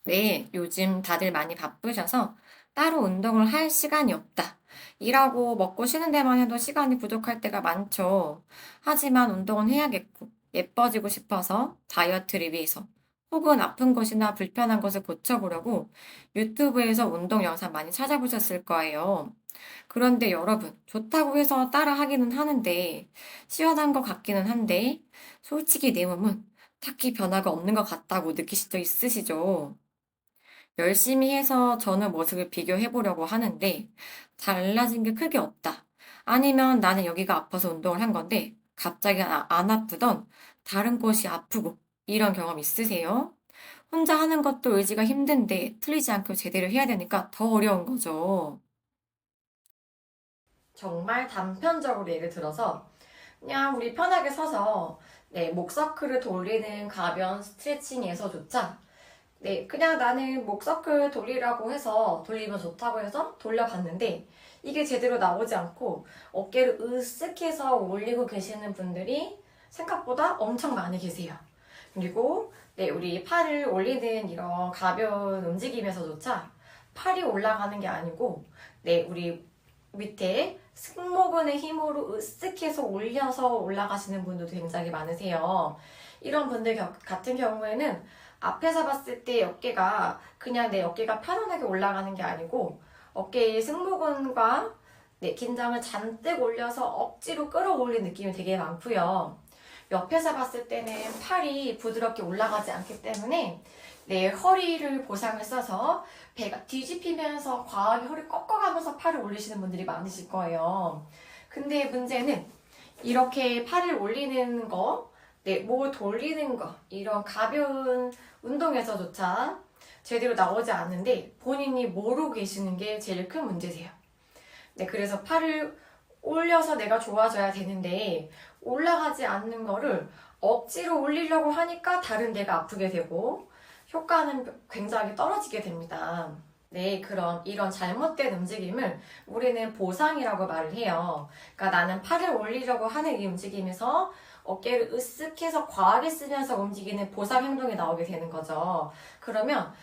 네, 요즘 다들 많이 바쁘셔서 따로 운동을 할 시간이 없다. 일하고 먹고 쉬는 데만 해도 시간이 부족할 때가 많죠. 하지만 운동은 해야겠고, 예뻐지고 싶어서 다이어트를 위해서, 혹은 아픈 곳이나 불편한 것을 고쳐보려고 유튜브에서 운동 영상 많이 찾아보셨을 거예요. 그런데 여러분, 좋다고 해서 따라 하기는 하는데, 시원한 것 같기는 한데, 솔직히 내 몸은 딱히 변화가 없는 것 같다고 느끼실 적 있으시죠? 열심히 해서 저는 모습을 비교해 보려고 하는데 달라진 게 크게 없다. 아니면 나는 여기가 아파서 운동을 한 건데 갑자기 안 아프던 다른 곳이 아프고 이런 경험 있으세요? 혼자 하는 것도 의지가 힘든데 틀리지 않고 제대로 해야 되니까 더 어려운 거죠. 정말 단편적으로 예를 들어서 그냥 우리 편하게 서서 목 서클을 돌리는 가벼운 스트레칭에서조차 그냥 나는 목 서클 돌리라고 해서 돌리면 좋다고 해서 돌려봤는데 이게 제대로 나오지 않고 어깨를 으쓱해서 올리고 계시는 분들이 생각보다 엄청 많이 계세요. 그리고 우리 팔을 올리는 이런 가벼운 움직임에서조차 팔이 올라가는 게 아니고 우리 밑에 승모근의 힘으로 으쓱해서 올려서 올라가시는 분들도 굉장히 많으세요. 이런 분들 같은 경우에는 앞에서 봤을 때 어깨가 그냥 내 어깨가 편안하게 올라가는 게 아니고 어깨의 승모근과 긴장을 잔뜩 올려서 억지로 끌어올린 느낌이 되게 많고요. 옆에서 봤을 때는 팔이 부드럽게 올라가지 않기 때문에 내 허리를 보상을 써서 배가 뒤집히면서 과하게 허리 꺾어가면서 팔을 올리시는 분들이 많으실 거예요. 근데 문제는 이렇게 팔을 올리는 거, 목을 돌리는 거, 이런 가벼운 운동에서조차 제대로 나오지 않는데 본인이 모르고 계시는 게 제일 큰 문제세요. 그래서 팔을 올려서 내가 좋아져야 되는데 올라가지 않는 거를 억지로 올리려고 하니까 다른 데가 아프게 되고 효과는 굉장히 떨어지게 됩니다. 그런 이런 잘못된 움직임을 우리는 보상이라고 말을 해요. 그러니까 나는 팔을 올리려고 하는 이 움직임에서 어깨를 으쓱해서 과하게 쓰면서 움직이는 보상 행동이 나오게 되는 거죠. 그러면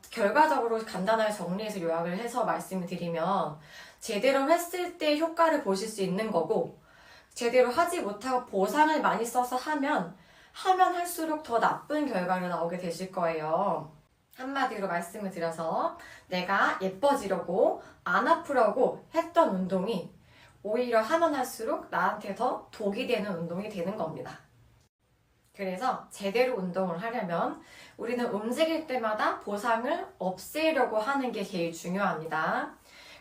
결과적으로 간단하게 정리해서 요약을 해서 말씀을 드리면 제대로 했을 때 효과를 보실 수 있는 거고 제대로 하지 못하고 보상을 많이 써서 하면 할수록 더 나쁜 결과로 나오게 되실 거예요. 한마디로 말씀을 드려서 내가 예뻐지려고 안 아프려고 했던 운동이 오히려 하면 할수록 나한테 더 독이 되는 운동이 되는 겁니다. 그래서 제대로 운동을 하려면 우리는 움직일 때마다 보상을 없애려고 하는 게 제일 중요합니다.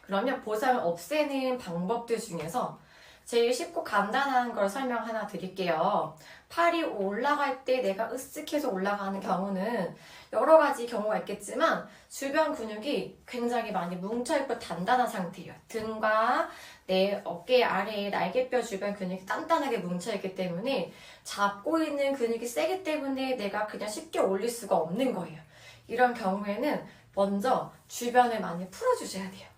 그러면 보상을 없애는 방법들 중에서 제일 쉽고 간단한 걸 설명 하나 드릴게요. 팔이 올라갈 때 내가 으쓱해서 올라가는 경우는 여러 가지 경우가 있겠지만 주변 근육이 굉장히 많이 뭉쳐있고 단단한 상태예요. 등과 내 어깨 아래에 날개뼈 주변 근육이 단단하게 뭉쳐있기 때문에 잡고 있는 근육이 세기 때문에 내가 그냥 쉽게 올릴 수가 없는 거예요. 이런 경우에는 먼저 주변을 많이 풀어주셔야 돼요.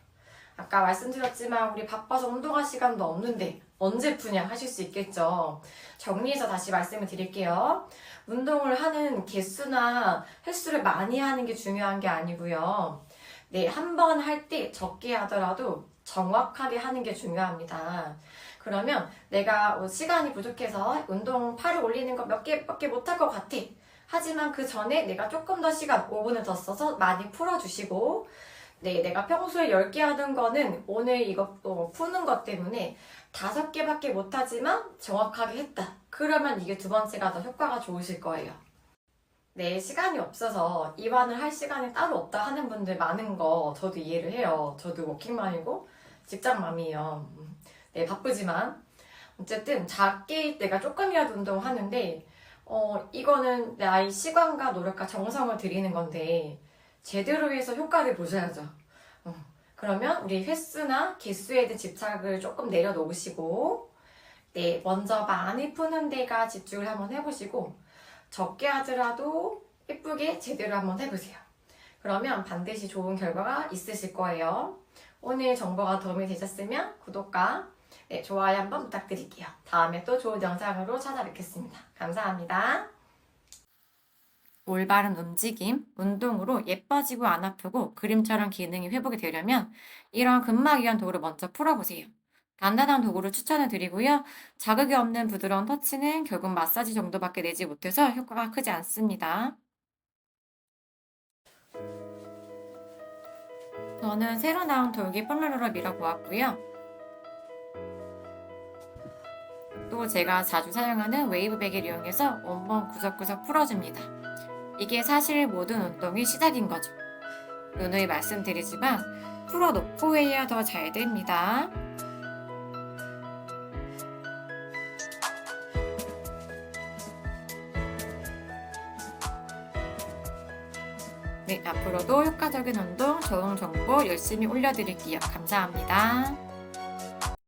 아까 말씀드렸지만 우리 바빠서 운동할 시간도 없는데 언제 푸냐 하실 수 있겠죠. 정리해서 다시 말씀을 드릴게요. 운동을 하는 개수나 횟수를 많이 하는 게 중요한 게 아니고요. 한 번 할 때 적게 하더라도 정확하게 하는 게 중요합니다. 그러면 내가 시간이 부족해서 운동 팔을 올리는 거 몇 개밖에 못할 것 같아. 하지만 그 전에 내가 조금 더 시간 5분을 더 써서 많이 풀어주시고 내가 평소에 10개 하던 거는 오늘 이거 푸는 것 때문에 5개밖에 못하지만 정확하게 했다. 그러면 이게 두 번째가 더 효과가 좋으실 거예요. 시간이 없어서 이완을 할 시간이 따로 없다 하는 분들 많은 거 저도 이해를 해요. 저도 워킹맘이고 직장맘이에요. 바쁘지만 어쨌든 작게 내가 조금이라도 운동을 하는데 이거는 나의 시간과 노력과 정성을 들이는 건데 제대로 해서 효과를 보셔야죠. 그러면 우리 횟수나 개수에 대한 집착을 조금 내려놓으시고 먼저 많이 푸는 데가 집중을 한번 해보시고 적게 하더라도 예쁘게 제대로 한번 해보세요. 그러면 반드시 좋은 결과가 있으실 거예요. 오늘 정보가 도움이 되셨으면 구독과 좋아요 한번 부탁드릴게요. 다음에 또 좋은 영상으로 찾아뵙겠습니다. 감사합니다. 올바른 움직임, 운동으로 예뻐지고 안 아프고 그림처럼 기능이 회복이 되려면 이런 근막 이완 도구를 먼저 풀어보세요. 간단한 도구를 추천해 드리고요. 자극이 없는 부드러운 터치는 결국 마사지 정도밖에 내지 못해서 효과가 크지 않습니다. 저는 새로 나온 돌기 폼롤러로 밀어보았고요. 또 제가 자주 사용하는 웨이브백을 이용해서 온몸 구석구석 풀어줍니다. 이게 사실 모든 운동의 시작인 거죠. 누누이 말씀드리지만 풀어놓고 해야 더 잘 됩니다. 네, 앞으로도 효과적인 운동, 좋은 정보 열심히 올려드릴게요. 감사합니다.